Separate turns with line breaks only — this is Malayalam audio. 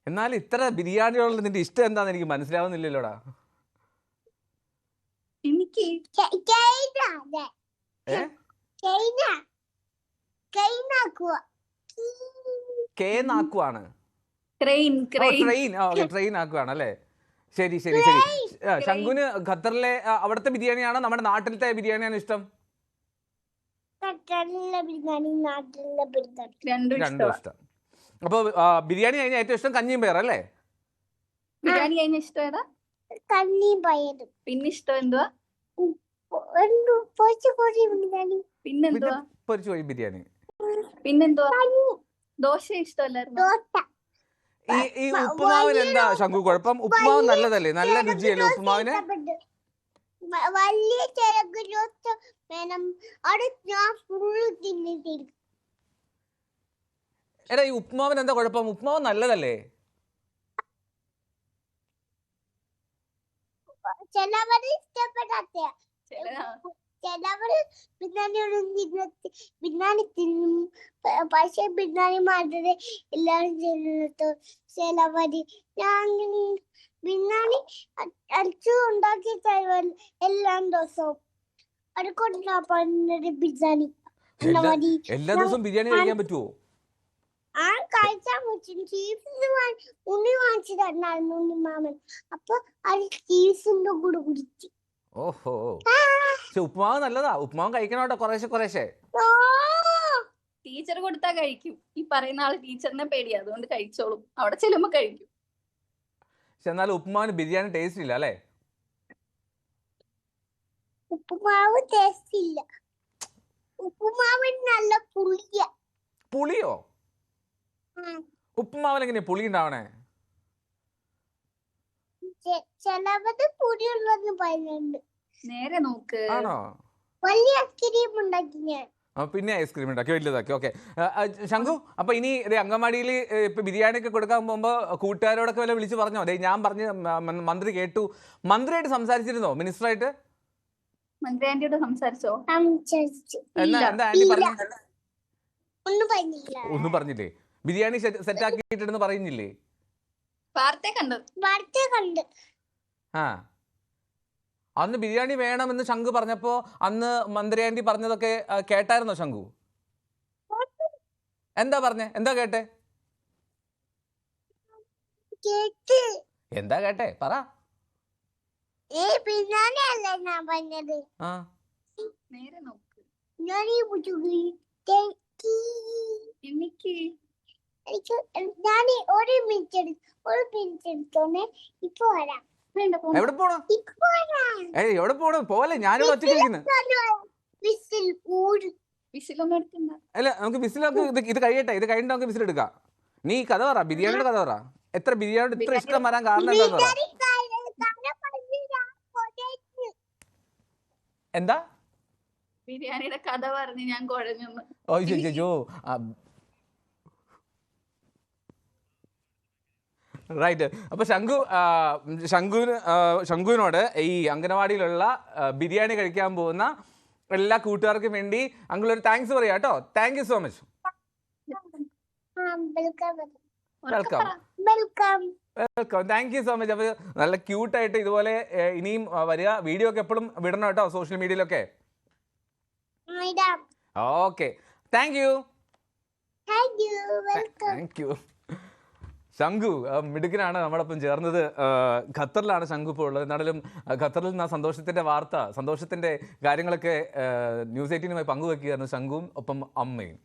എന്നാൽ ഇത്ര ബിരിയാണിയോടുള്ള നിന്റെ ഇഷ്ടം എന്താന്ന് എനിക്ക് മനസ്സിലാവുന്നില്ലല്ലോടാ.
എനിക്ക്
കേനാക്കുവാണ്. ട്രെയിൻ ആക്കുവാണ് അല്ലേ? ശരി ശരി ശരി. ശംഖുവിന് ഖത്തറിലെ അവിടുത്തെ ബിരിയാണിയാണോ നമ്മുടെ നാട്ടിലത്തെ ബിരിയാണിയാണ് ഇഷ്ടം? രണ്ടും ഇഷ്ടം. അപ്പൊ ബിരിയാണി കഴിഞ്ഞ ഏറ്റവും ഇഷ്ടം കഞ്ഞിയും പയർ അല്ലേ?
ബിരിയാണി കഴിഞ്ഞ ഇഷ്ടം ഏതാ?
കഞ്ഞിയും പയറും.
പിന്നെ ഇഷ്ടം എന്തുവാ?
പിന്നെന്തുവാ?
പൊരിച്ചു കോഴി ബിരിയാണി.
പിന്നെന്തുവാ? ദോശ ഇഷ്ടമല്ലായിരുന്നു?
ഈ ഉപ്പുമാവിന് എന്താ ശംഖു കുഴപ്പം? ഉപ്പുമാവ് നല്ലതല്ലേ? നല്ല രുചിയല്ലേ ഉപ്പുമാവിന്?
വലിയ ചിരക് വേണം. അത് ഞാൻ ഫുള്ള് തിന്നിട്ടില്ല.
എടാ ഈ ഉപ്പുമാവിന് എന്താ കുഴപ്പം? ഉപ്പുമാവ് നല്ലതല്ലേ?
ചിലവര് ഇഷ്ടപ്പെടാത്ത, ചിലവര് ബിരിയാണി തിന്നും. പക്ഷെ ബിരിയാണി മാത്രമേ എല്ലാവരും ചെയ്യുന്നത്. ചിലവര് ഞാൻ ബിരിയാണി അടിച്ചു ഉണ്ടാക്കി തരുവാൻ എല്ലാ ദിവസവും. അതുകൊണ്ടാ പറഞ്ഞത് ബിരിയാണി.
എല്ലാ ദിവസവും ബിരിയാണി കഴിക്കാൻ പറ്റുമോ?
ആ കഴിച്ചാൽ ഉണ്ണി വാങ്ങിച്ചു തന്നായിരുന്നു ഉണ്ണിമാമൻ. അപ്പൊ അത് ചീസിന്റെ കൂടെ കുടിച്ചു.
ഓഹോ, ഉപ്പുമാവ് നല്ലതാ. ഉപ്പുമാവ് കഴിക്കണോട്ടോ കുറേശ്ശെ കുറേശ്ശെ.
ടീച്ചർ കൊടുത്താ കഴിക്കും. ഈ പറയുന്ന ആള് ടീച്ചറിനെ പേടിയാ, അതുകൊണ്ട് കഴിച്ചോളും. അവിടെ ചെല്ലുമ്പോ കഴിക്കും.
പക്ഷെ എന്നാലും ഉപ്പുമാവിന് ബിരിയാണി ടേസ്റ്റ് ഇല്ല അല്ലേ?
ഉപ്പുമാവ് ടേസ്റ്റ് ഇല്ല. ഉപ്പുമാവിന് നല്ല പുളിയാ.
പുളിയോ? ഉപ്പുമാവിൽ എങ്ങനെയാ പുളി ഉണ്ടാവണേ?
ചിലവത് പുളിയുള്ളതെന്ന് പറയുന്നുണ്ട്.
നേരെ നോക്ക്.
ആണോ?
വലിയ ഐസ്ക്രീം ഉണ്ടാക്കി ഞാൻ.
പിന്നെ ഐസ്ക്രീം ഉണ്ടാക്കി വലുതാക്കി. ഓക്കെ ശംഖു, അപ്പൊ ഇനി അങ്കമാടിയിൽ ഇപ്പൊ ബിരിയാണി ഒക്കെ കൊടുക്കാൻ പോകുമ്പോ കൂട്ടുകാരോടൊക്കെ വല്ല വിളിച്ച് പറഞ്ഞോ? അതെ ഞാൻ പറഞ്ഞ് മന്ത്രി കേട്ടു. മന്ത്രിയായിട്ട് സംസാരിച്ചിരുന്നോ? മിനിസ്റ്ററായിട്ട്
മന്ത്രി ആന്റിയോട് സംസാരിച്ചോ?
എന്താ ആന്റി പറഞ്ഞു?
ഒന്നും
പറഞ്ഞില്ലേ? ബിരിയാണി സെറ്റ് ആക്കിയിട്ടെന്ന് പറയുന്നില്ലേ?
വാർത്ത കണ്ട്.
ആ, അന്ന് ബിരിയാണി വേണമെന്ന് ശംഖു പറഞ്ഞപ്പോ അന്ന് മന്ത്രി ആന്റി പറഞ്ഞതൊക്കെ കേട്ടായിരുന്നോ ശംഖു? എന്താ പറഞ്ഞേ? എന്താ കേട്ടെ? എന്താ കേട്ടെ പറ.
നേരെ നോക്ക്.
ഞാൻ ഒരു മിനിറ്റ് എടുത്തോണേ. ഇപ്പൊ വരാം.
എവിടെ പോണോ? എവിടെ പോണോ? പോലെ ഞാനിവിടെ ഒറ്റയ്ക്കിരിക്കുന്നു. അല്ല നമുക്ക് വിസിലൊക്കെ ഇത് കഴിയട്ടെ. ഇത് കഴിഞ്ഞിട്ട് നമുക്ക് വിസിൽ എടുക്കാം. നീ കഥ പറ, ബിരിയാണിയുടെ കഥ പറ. എത്ര ബിരിയാണിയുടെ ഇത്ര ഇഷ്ടം വരാൻ കാരണം എന്താന്ന് പറ. എന്താ?
ബിരിയാണിയുടെ കഥ പറഞ്ഞ് ഞാൻ കുഴഞ്ഞു.
റൈറ്റ്. അപ്പൊ ശംഖുവിനോട് ഈ അംഗനവാടിയിലുള്ള ബിരിയാണി കഴിക്കാൻ പോകുന്ന എല്ലാ കൂട്ടുകാർക്കും വേണ്ടി അങ്കിൾ ഒരു താങ്ക്സ് പറയാം കേട്ടോ. Thank you so much. Welcome. Thank you so much. അപ്പൊ നല്ല ക്യൂട്ടായിട്ട് ഇതുപോലെ ഇനിയും വരിക. വീഡിയോ ഒക്കെ എപ്പോഴും വിടണം കേട്ടോ സോഷ്യൽ മീഡിയയിലൊക്കെ. Okay, thank you. Thank you. Shankhu മിടുക്കനാണ് നമ്മളൊപ്പം ചേർന്നത്. ഖത്തറിലാണ് ശംഖു ഇപ്പോൾ ഉള്ളത്. എന്നാലും ഖത്തറിൽ നിന്ന് സന്തോഷത്തിൻ്റെ വാർത്ത, സന്തോഷത്തിൻ്റെ കാര്യങ്ങളൊക്കെ ന്യൂസ് 18 പങ്കുവെക്കുകയായിരുന്നു ശംഖുവും ഒപ്പം അമ്മയും.